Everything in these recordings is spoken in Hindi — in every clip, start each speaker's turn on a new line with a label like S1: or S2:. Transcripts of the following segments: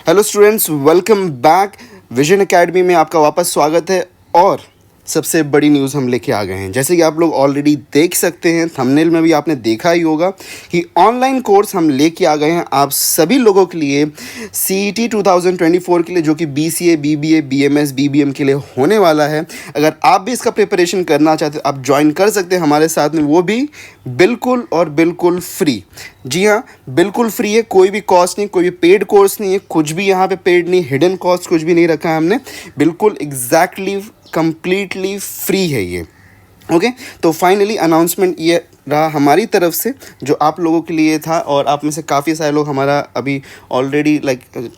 S1: Hello students, welcome back. Vision academy में आपका वापस स्वागत है। और सबसे बड़ी न्यूज़ हम लेके आ गए हैं। जैसे कि आप लोग ऑलरेडी देख सकते हैं, थंबनेल में भी आपने देखा ही होगा कि ऑनलाइन कोर्स हम लेके आ गए हैं आप सभी लोगों के लिए CET 2024 के लिए, जो कि BCA, BBA, BMS, BBM के लिए होने वाला है। अगर आप भी इसका प्रिपरेशन करना चाहते हैं, आप ज्वाइन कर सकते हैं हमारे साथ में, वो भी बिल्कुल और बिल्कुल फ्री। जी हाँ, बिल्कुल फ्री है, कोई भी कॉस्ट नहीं, कोई भी पेड कोर्स नहीं है, कुछ भी यहाँ पे पेड नहीं, हिडन कॉस्ट कुछ भी नहीं रखा है हमने, बिल्कुल एग्जैक्टली कंप्लीटली फ्री है ये। ओके, तो फाइनली अनाउंसमेंट ये रहा हमारी तरफ से जो आप लोगों के लिए था। और आप में से काफ़ी सारे लोग हमारा अभी ऑलरेडी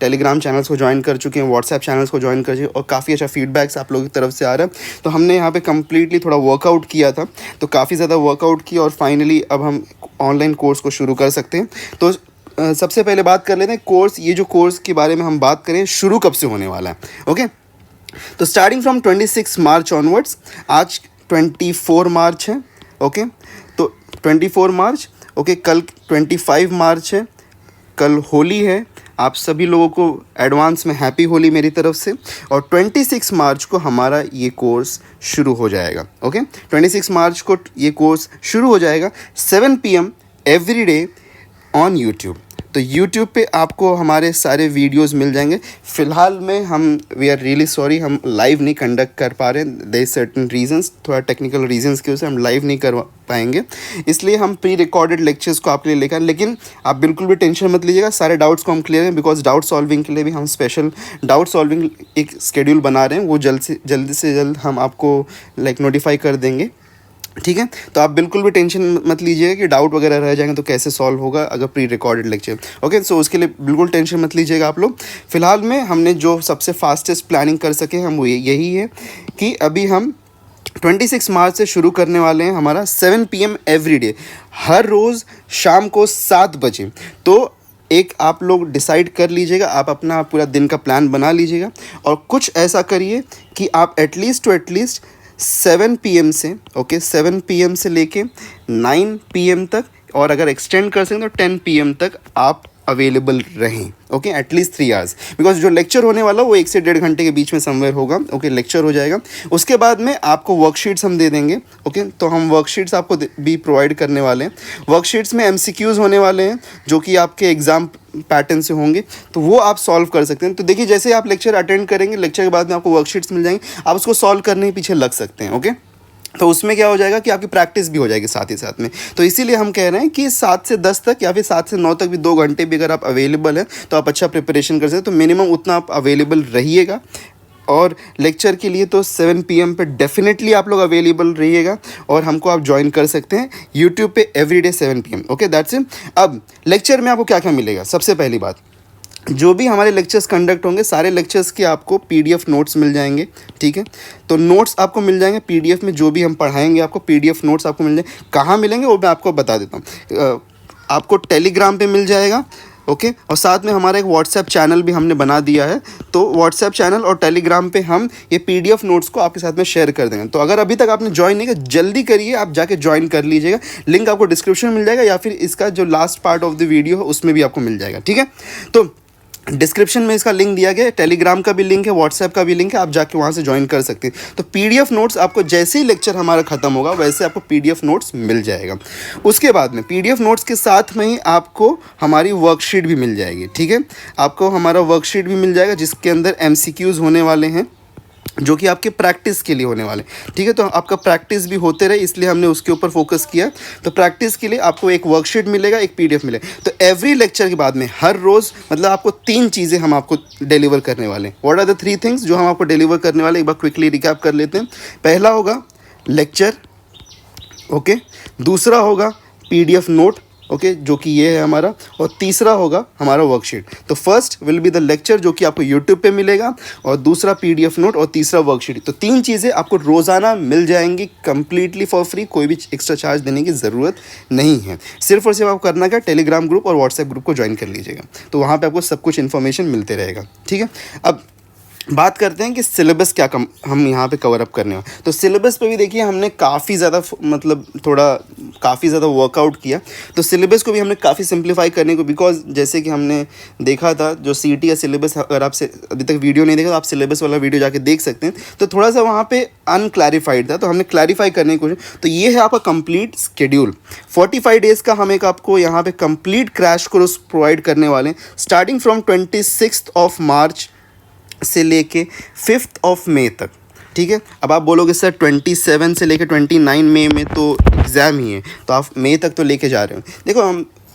S1: टेलीग्राम चैनल्स को ज्वाइन कर चुके हैं, व्हाट्सएप चैनल्स को ज्वाइन कर चुके हैं, और काफ़ी अच्छा फीडबैक्स आप लोगों की तरफ से आ रहा है। तो हमने यहाँ पे कम्प्लीटली थोड़ा वर्कआउट किया था, तो काफ़ी ज़्यादा वर्कआउट किया, और फाइनली अब हम ऑनलाइन कोर्स को शुरू कर सकते हैं। तो सबसे पहले बात कर लेते हैं कोर्स, ये जो कोर्स के बारे में हम बात करें शुरू कब से होने वाला है। ओके, तो स्टार्टिंग फ्रॉम 26 मार्च ऑनवर्ड्स, आज 24 मार्च है। ओके, तो 24 मार्च, ओके, कल 25 मार्च है, कल होली है। आप सभी लोगों को एडवांस में हैप्पी होली मेरी तरफ से। और 26 मार्च को हमारा ये कोर्स शुरू हो जाएगा। ओके, 26 मार्च को ये कोर्स शुरू हो जाएगा 7 PM every day on YouTube. तो यूट्यूब पे आपको हमारे सारे वीडियोस मिल जाएंगे। फ़िलहाल में वी आर रियली सॉरी, हम लाइव नहीं कंडक्ट कर पा रहे हैं। देयर सर्टेन रीजंस, थोड़ा टेक्निकल रीजंस की वजह से हम लाइव नहीं कर पाएंगे, इसलिए हम प्री रिकॉर्डेड लेक्चर्स को आपके लिए लेकर। लेकिन आप बिल्कुल भी टेंशन मत लीजिएगा, सारे डाउट्स को हम क्लियर हैं, बिकॉज डाउट सॉल्विंग के लिए भी हम स्पेशल डाउट सॉल्विंग एक शेड्यूल बना रहे हैं। वो जल्द से जल्द हम आपको नोटिफाई कर देंगे, ठीक है। तो आप बिल्कुल भी टेंशन मत लीजिएगा कि डाउट वगैरह रह जाएंगे तो कैसे सॉल्व होगा अगर प्री रिकॉर्डेड लेक्चर। ओके, सो उसके लिए बिल्कुल टेंशन मत लीजिएगा आप लोग। फ़िलहाल में हमने जो सबसे फास्टेस्ट प्लानिंग कर सके हम वो यही है कि अभी हम 26 मार्च से शुरू करने वाले हैं हमारा 7 PM एवरी डे, हर रोज़ शाम को 7 बजे। तो एक आप लोग डिसाइड कर लीजिएगा, आप अपना पूरा दिन का प्लान बना लीजिएगा, और कुछ ऐसा करिए कि आप एटलीस्ट 7 PM से, ओके, 7 PM से लेके 9 PM तक, और अगर एक्सटेंड कर सकें तो 10 PM तक आप अवेलेबल रहें। ओके, एटलीस्ट 3 आवर्स, बिकॉज जो लेक्चर होने वाला वो 1 से 1.5 घंटे के बीच में समवेयर होगा। ओके, लेक्चर हो जाएगा। उसके बाद में आपको वर्कशीट्स हम दे देंगे। ओके, तो हम वर्कशीट्स आपको भी प्रोवाइड करने वाले हैं। वर्कशीट्स में MCQs होने वाले हैं जो कि आपके एग्ज़ाम पैटर्न से होंगे, तो वो आप सॉल्व कर सकते हैं। तो देखिए, जैसे आप लेक्चर अटेंड करेंगे, लेक्चर के बाद में आपको वर्कशीट्स मिल जाएंगे, आप उसको सॉल्व करने के पीछे लग सकते हैं। ओके, तो उसमें क्या हो जाएगा कि आपकी प्रैक्टिस भी हो जाएगी साथ ही साथ में। तो इसीलिए हम कह रहे हैं कि 7 से 10 तक या फिर 7 से 9 तक भी 2 घंटे भी अगर आप अवेलेबल हैं तो आप अच्छा प्रिपरेशन कर सकते हैं। तो मिनिमम उतना आप अवेलेबल रहिएगा। और लेक्चर के लिए तो 7 PM पे डेफिनेटली आप लोग अवेलेबल रहिएगा, और हमको आप ज्वाइन कर सकते हैं यूट्यूब पे everyday 7 PM। Okay, that's it. अब लेक्चर में आपको क्या क्या मिलेगा? सबसे पहली बात, जो भी हमारे लेक्चर्स कंडक्ट होंगे, सारे लेक्चर्स के आपको PDF नोट्स मिल जाएंगे, ठीक है। तो नोट्स आपको मिल जाएंगे PDF में, जो भी हम पढ़ाएंगे आपको PDF नोट्स आपको मिल जाएंगे। कहाँ मिलेंगे वो मैं आपको बता देता हूँ। आपको टेलीग्राम पे मिल जाएगा, ओके, और साथ में हमारा एक व्हाट्सएप चैनल भी हमने बना दिया है। तो व्हाट्सएप चैनल और टेलीग्राम पे हम ये PDF नोट्स को आपके साथ में शेयर कर देंगे। तो अगर अभी तक आपने ज्वाइन नहीं किया, जल्दी करिए, आप जाके ज्वाइन कर लीजिएगा। लिंक आपको डिस्क्रिप्शन में मिल जाएगा, या फिर इसका जो last part of the video है उसमें भी आपको मिल जाएगा, ठीक है। तो डिस्क्रिप्शन में इसका लिंक दिया गया है, टेलीग्राम का भी लिंक है, व्हाट्सएप का भी लिंक है, आप जाके वहाँ से ज्वाइन कर सकते हैं। तो PDF नोट्स आपको जैसे ही लेक्चर हमारा ख़त्म होगा वैसे आपको PDF नोट्स मिल जाएगा। उसके बाद में PDF नोट्स के साथ में ही आपको हमारी वर्कशीट भी मिल जाएगी, ठीक है। आपको हमारा वर्कशीट भी मिल जाएगा जिसके अंदर MCQs होने वाले हैं, जो कि आपके प्रैक्टिस के लिए होने वाले, ठीक है। तो आपका प्रैक्टिस भी होते रहे, इसलिए हमने उसके ऊपर फोकस किया। तो प्रैक्टिस के लिए आपको एक वर्कशीट मिलेगा, एक PDF मिलेगा। तो एवरी लेक्चर के बाद में हर रोज़ आपको 3 चीज़ें हम आपको डिलीवर करने वाले हैं। व्हाट आर द 3 थिंग्स जो हम आपको डिलीवर करने वाले, एक बार क्विकली रिकैप कर लेते हैं। पहला होगा लेक्चर, ओके, दूसरा होगा PDF नोट, ओके, जो कि ये है हमारा, और तीसरा होगा हमारा वर्कशीट। तो first will be the lecture जो कि आपको यूट्यूब पे मिलेगा, और दूसरा PDF नोट, और तीसरा वर्कशीट। तो 3 चीज़ें आपको रोज़ाना मिल जाएंगी कम्प्लीटली फॉर फ्री, कोई भी एक्स्ट्रा चार्ज देने की ज़रूरत नहीं है। सिर्फ और सिर्फ आपको करना क्या, टेलीग्राम ग्रुप और व्हाट्सएप ग्रुप को ज्वाइन कर लीजिएगा, तो वहाँ पर आपको सब कुछ इन्फॉर्मेशन मिलते रहेगा, ठीक है। अब बात करते हैं कि सिलेबस क्या हम यहाँ पे कवर अप करने वाले। तो सिलेबस पे भी देखिए हमने काफ़ी ज़्यादा मतलब थोड़ा काफ़ी ज़्यादा वर्कआउट किया। तो सिलेबस को भी हमने काफ़ी सिंप्लीफाई करने को, बिकॉज जैसे कि हमने देखा था जो सीईटी का सिलेबस, अगर आप से अभी तक वीडियो नहीं देखा तो आप सिलेबस वाला वीडियो जाके देख सकते हैं। तो थोड़ा सा वहाँ पे अनक्लैरिफाइड था, तो हमने क्लैरिफाई करने की कोशिश। तो ये है आपका कंप्लीट शेड्यूल। 45 डेज़ का हम एक आपको यहाँ पे कंप्लीट क्रैश कोर्स प्रोवाइड करने वाले हैं, स्टार्टिंग फ्रॉम 26 ऑफ मार्च से लेके 5 ऑफ मई तक। ठीक है, अब आप बोलोगे सर 27 से लेके 29 मई में तो एग्ज़ाम ही है, तो आप मई तक तो लेके जा रहे हो। देखो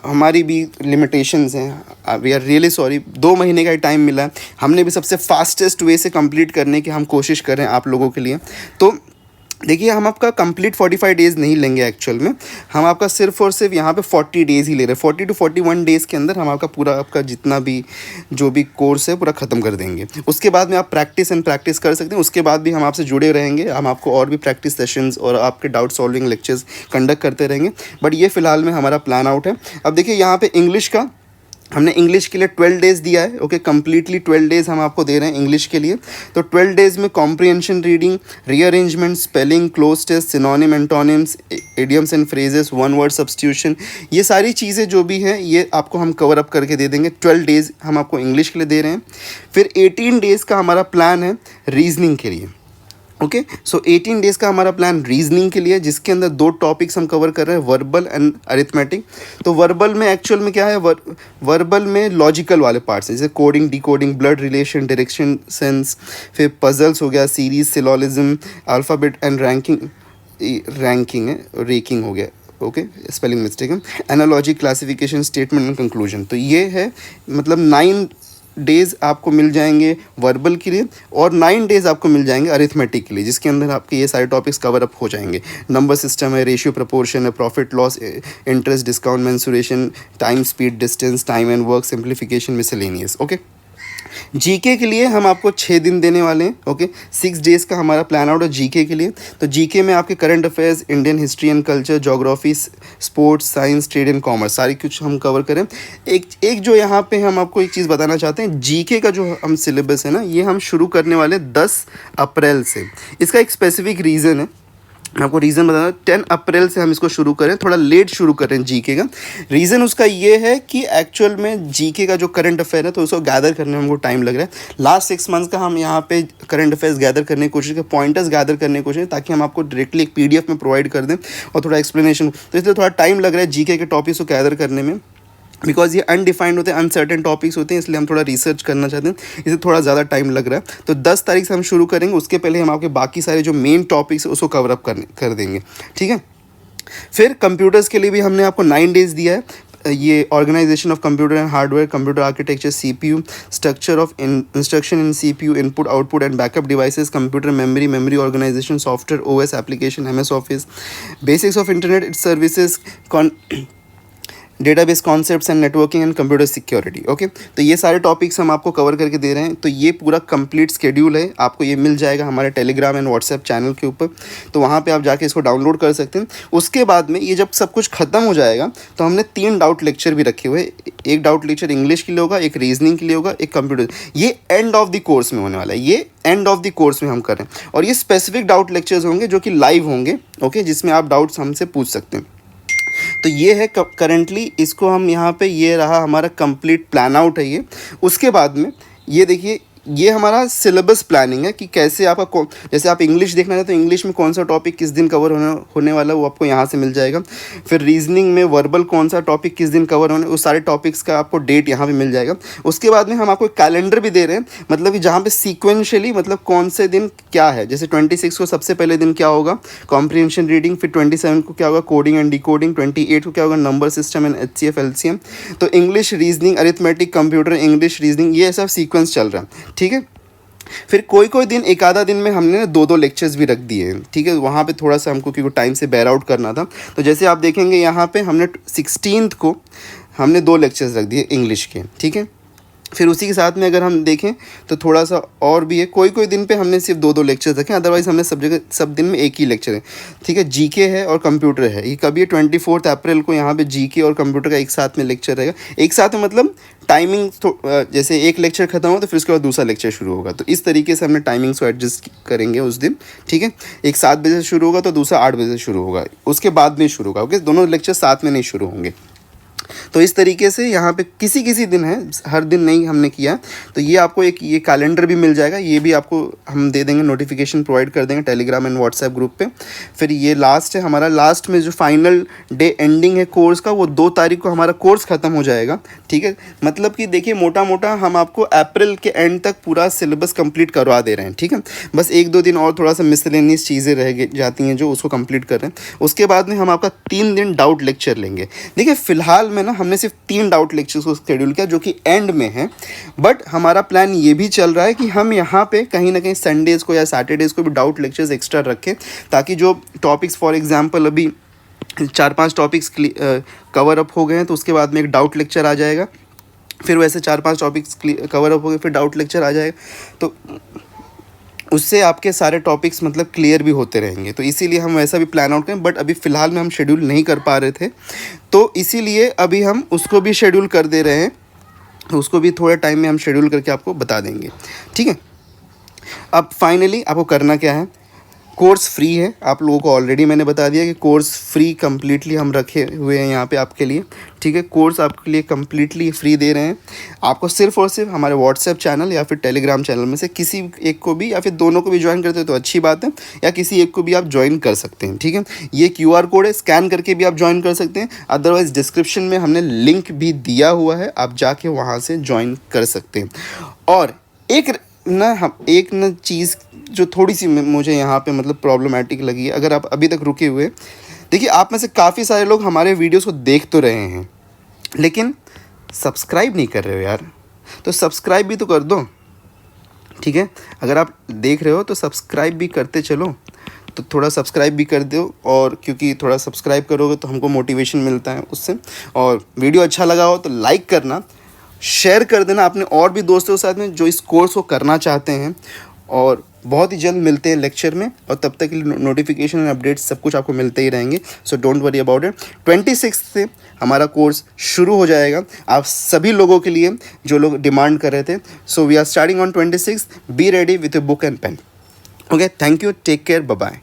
S1: हमारी भी लिमिटेशंस हैं, वी आर रियली सॉरी। 2 महीने का टाइम मिला है, हमने भी सबसे फास्टेस्ट वे से कंप्लीट करने की हम कोशिश कर रहे हैं आप लोगों के लिए। तो देखिए हम आपका कंप्लीट 45 डेज़ नहीं लेंगे एक्चुअल में, हम आपका सिर्फ और सिर्फ यहाँ पे 40 डेज़ ही ले रहे हैं। 40 to 41 डेज़ के अंदर हम आपका पूरा आपका जितना भी जो भी कोर्स है पूरा ख़त्म कर देंगे। उसके बाद में आप प्रैक्टिस कर सकते हैं। उसके बाद भी हम आपसे जुड़े रहेंगे, हम आपको और भी प्रैक्टिस सेशंस और आपके डाउट सॉल्विंग लेक्चर्स कंडक्ट करते रहेंगे। बट ये फ़िलहाल में हमारा प्लान आउट है। अब देखिए यहाँ पे इंग्लिश का हमने इंग्लिश के लिए 12 डेज़ दिया है। ओके, कम्प्लीटली 12 डेज़ हम आपको दे रहे हैं इंग्लिश के लिए। तो 12 डेज़ में comprehension reading, rearrangement, spelling, cloze test, synonym, antonyms, idioms and phrases, one word substitution, ये सारी चीज़ें जो भी हैं ये आपको हम कवर अप करके दे देंगे। 12 डेज़ हम आपको इंग्लिश के लिए दे रहे हैं। फिर 18 डेज़ का हमारा प्लान है रीजनिंग के लिए। ओके, सो 18 डेज़ का हमारा प्लान रीजनिंग के लिए, जिसके अंदर 2 टॉपिक्स हम कवर कर रहे हैं, वर्बल एंड अरिथमेटिक। तो वर्बल में एक्चुअल में क्या है, वर्बल में लॉजिकल वाले पार्ट्स हैं, जैसे coding, decoding, blood relation, direction sense, फिर पजल्स हो गया, series, syllogism, alphabet and ranking है, रेकिंग हो गया। ओके, स्पेलिंग मिस्टेक है, analogy, classification, statement and conclusion. तो ये है मतलब 9 डेज़ आपको मिल जाएंगे वर्बल के लिए और 9 डेज़ आपको मिल जाएंगे अरिथमेटिक के लिए, जिसके अंदर आपके ये सारे टॉपिक्स कवर अप हो जाएंगे। नंबर सिस्टम है, रेशियो प्रोपोर्शन है, profit loss, interest, discount, mensuration, time, speed, distance, time and work, simplification, miscellaneous. Okay, GK के लिए हम आपको 6 दिन देने वाले हैं। ओके, 6 डेज़ का हमारा प्लान आउट है जीके के लिए। तो जीके में आपके current affairs, Indian history and culture, geography, sports, science, trade and commerce, सारी कुछ हम कवर करें। एक जो यहाँ पे हम आपको एक चीज़ बताना चाहते हैं, जीके का जो हम सिलेबस है ना, ये हम शुरू करने वाले 10 अप्रैल से। इसका एक स्पेसिफिक रीज़न है, मैं आपको रीज़न बताना। 10 अप्रैल से हम इसको शुरू करें, थोड़ा लेट शुरू कर रहे हैं जीके का। रीज़न उसका ये है कि एक्चुअल में जीके का जो करंट अफेयर है तो उसको गैदर करने में हमको टाइम लग रहा है। लास्ट 6 मंथ्स का हम यहाँ पे करंट अफेयर्स गैदर करने की कोशिश करें, पॉइंटर्स गैदर करने की कोशिश करें, ताकि हम आपको डायरेक्टली एक PDF में प्रोवाइड कर दें और थोड़ा एक्सप्लेनेशन। तो इसलिए थोड़ा टाइम लग रहा है जीके के टॉपिक्स को गैदर करने में, बिकॉज ये अनडिफाइंड होते हैं, अनसर्टेन टॉपिक्स होते हैं, इसलिए हम थोड़ा रिसर्च करना चाहते हैं, इसे थोड़ा ज़्यादा टाइम लग रहा है। तो 10 तारीख से हम शुरू करेंगे, उसके पहले हम आपके बाकी सारे जो मेन टॉपिक्स है उसको कवर अप कर देंगे। ठीक है, फिर कंप्यूटर्स के लिए भी हमने आपको 9 डेज़ दिया है। ये organisation of computer and hardware, computer architecture, CPU, structure of instruction in CPU, input, output and backup devices, computer memory organisation, software, OS application, MS office, basics of internet services, database concepts and networking and computer security. Okay, तो ये सारे टॉपिक्स हम आपको कवर करके दे रहे हैं। तो ये पूरा कंप्लीट स्केड्यूल है, आपको ये मिल जाएगा हमारे टेलीग्राम एंड व्हाट्सएप चैनल के ऊपर। तो वहाँ पे आप जाके इसको डाउनलोड कर सकते हैं। उसके बाद में ये जब सब कुछ ख़त्म हो जाएगा तो हमने 3 डाउट लेक्चर भी रखे हुए। एक डाउट लेक्चर इंग्लिश के लिए होगा, एक रीजनिंग के लिए होगा, एक कंप्यूटर। ये एंड ऑफ द कोर्स में होने वाला है, ये एंड ऑफ द कोर्स में हम कर रहे हैं। और ये स्पेसिफिक डाउट लेक्चर्स होंगे जो कि लाइव होंगे। ओके, जिसमें आप डाउट्स हमसे पूछ सकते हैं। तो ये है करेंटली, इसको हम यहाँ पे, ये रहा हमारा कंप्लीट प्लान आउट है ये। उसके बाद में ये देखिए, ये हमारा सिलेबस प्लानिंग है कि कैसे आपका जैसे आप इंग्लिश देखना है तो इंग्लिश में कौन सा टॉपिक किस दिन कवर होने वाला है वो आपको यहाँ से मिल जाएगा। फिर रीजनिंग में वर्बल कौन सा टॉपिक किस दिन कवर होने, उस सारे टॉपिक्स का आपको डेट यहाँ पे मिल जाएगा। उसके बाद में हम आपको कैलेंडर भी दे रहे हैं, मतलब कि जहाँ पे सीक्वेंशियली, मतलब कौन से दिन क्या है। जैसे 26 को सबसे पहले दिन क्या होगा, कॉम्प्रिहेंशन रीडिंग। फिर 27 को क्या होगा, कोडिंग एंड डिकोडिंग। 28 को क्या होगा, number system and HCF LCM। तो English, reasoning, arithmetic, computer, English, reasoning, ये सब सीक्वेंस चल रहा है। ठीक है, फिर कोई दिन, एक आधा दिन में हमने 2 लेक्चर्स भी रख दिए हैं। ठीक है, वहाँ पे थोड़ा सा हमको क्योंकि टाइम से बेयर आउट करना था। तो जैसे आप देखेंगे यहाँ पे हमने 16 को हमने 2 लेक्चर्स रख दिए इंग्लिश के। ठीक है, फिर उसी के साथ में अगर हम देखें तो थोड़ा सा और भी है, कोई दिन पे हमने सिर्फ 2 लेक्चर्स रखे, अदरवाइज़ हमने सब जगह सब दिन में एक ही लेक्चर है। ठीक है, जीके है और कंप्यूटर है। ये कभी 24 अप्रैल को यहाँ पे जीके और कंप्यूटर का एक साथ में लेक्चर रहेगा। एक साथ में मतलब टाइमिंग जैसे एक लेक्चर खत्म हो तो फिर उसके बाद दूसरा लेक्चर शुरू होगा, तो इस तरीके से हमने टाइमिंग्स को एडजस्ट करेंगे उस दिन, ठीक है। एक 7 बजे से शुरू होगा तो दूसरा 8 बजे से शुरू होगा, उसके बाद नहीं शुरू होगा, ओके। दोनों लेक्चर साथ में नहीं शुरू होंगे। तो इस तरीके से यहाँ पे किसी किसी दिन है, हर दिन नहीं हमने किया। तो ये आपको एक ये कैलेंडर भी मिल जाएगा, ये भी आपको हम दे देंगे, नोटिफिकेशन प्रोवाइड कर देंगे टेलीग्राम एंड व्हाट्सएप ग्रुप पे। फिर ये लास्ट है हमारा, लास्ट में जो फाइनल डे एंडिंग है कोर्स का, वो 2 तारीख को हमारा कोर्स ख़त्म हो जाएगा, ठीक है। मतलब कि देखिए मोटा मोटा हम आपको अप्रैल के एंड तक पूरा सिलेबस कंप्लीट करवा दे रहे हैं, ठीक है। बस 1-2 दिन और थोड़ा सा मिसलेनियस चीज़ें रह जाती हैं जो उसको कंप्लीट कर रहे हैं। उसके बाद में हम आपका 3 दिन डाउट लेक्चर लेंगे। देखिए फ़िलहाल में ना हमने सिर्फ 3 डाउट लेक्चर्स को शेड्यूल किया जो कि एंड में है, बट हमारा प्लान ये भी चल रहा है कि हम यहाँ पे कहीं ना कहीं संडेज़ को या सैटरडेज़ को भी डाउट लेक्चर्स एक्स्ट्रा रखें, ताकि जो टॉपिक्स फॉर एग्जांपल अभी 4-5 टॉपिक्स कवर अप हो गए हैं तो उसके बाद में एक डाउट लेक्चर आ जाएगा, फिर वैसे 4-5 टॉपिक्स कवर अप हो गए फिर डाउट लेक्चर आ जाएगा, तो उससे आपके सारे टॉपिक्स मतलब क्लियर भी होते रहेंगे। तो इसीलिए हम वैसा भी प्लान आउट करें, बट अभी फ़िलहाल में हम शेड्यूल नहीं कर पा रहे थे, तो इसीलिए अभी हम उसको भी शेड्यूल कर दे रहे हैं। उसको भी थोड़े टाइम में हम शेड्यूल करके आपको बता देंगे, ठीक है। अब फाइनली आपको करना क्या है, कोर्स फ्री है, आप लोगों को ऑलरेडी मैंने बता दिया कि कोर्स फ्री कम्प्लीटली हम रखे हुए हैं यहाँ पे आपके लिए, ठीक है। कोर्स आपके लिए कम्प्लीटली फ्री दे रहे हैं। आपको सिर्फ और सिर्फ हमारे व्हाट्सएप चैनल या फिर टेलीग्राम चैनल में से किसी एक को भी या फिर दोनों को भी ज्वाइन करते हो तो अच्छी बात है, या किसी एक को भी आप ज्वाइन कर सकते हैं, ठीक है। ये QR कोड है, स्कैन करके भी आप ज्वाइन कर सकते हैं, अदरवाइज़ डिस्क्रिप्शन में हमने लिंक भी दिया हुआ है, आप जाके वहाँ से ज्वाइन कर सकते हैं। और एक ना चीज़ जो थोड़ी सी मुझे यहाँ पे मतलब प्रॉब्लमेटिक लगी है, अगर आप अभी तक रुके हुए, देखिए आप में से काफ़ी सारे लोग हमारे वीडियोस को देख तो रहे हैं लेकिन सब्सक्राइब नहीं कर रहे हो यार, तो सब्सक्राइब भी तो कर दो, ठीक है। अगर आप देख रहे हो तो सब्सक्राइब भी करते चलो, तो थोड़ा सब्सक्राइब भी कर दो, और क्योंकि थोड़ा सब्सक्राइब करोगे तो हमको मोटिवेशन मिलता है उससे। और वीडियो अच्छा लगा हो तो लाइक करना, शेयर कर देना अपने और भी दोस्तों के साथ में जो इस कोर्स को करना चाहते हैं। और बहुत ही जल्द मिलते हैं लेक्चर में, और तब तक के लिए नोटिफिकेशन एंड अपडेट्स सब कुछ आपको मिलते ही रहेंगे, so don't worry about it. 26 से हमारा कोर्स शुरू हो जाएगा आप सभी लोगों के लिए जो लोग डिमांड कर रहे थे। So we are starting on 26, be ready with a book and pen. Okay, thank you, take care, bye bye.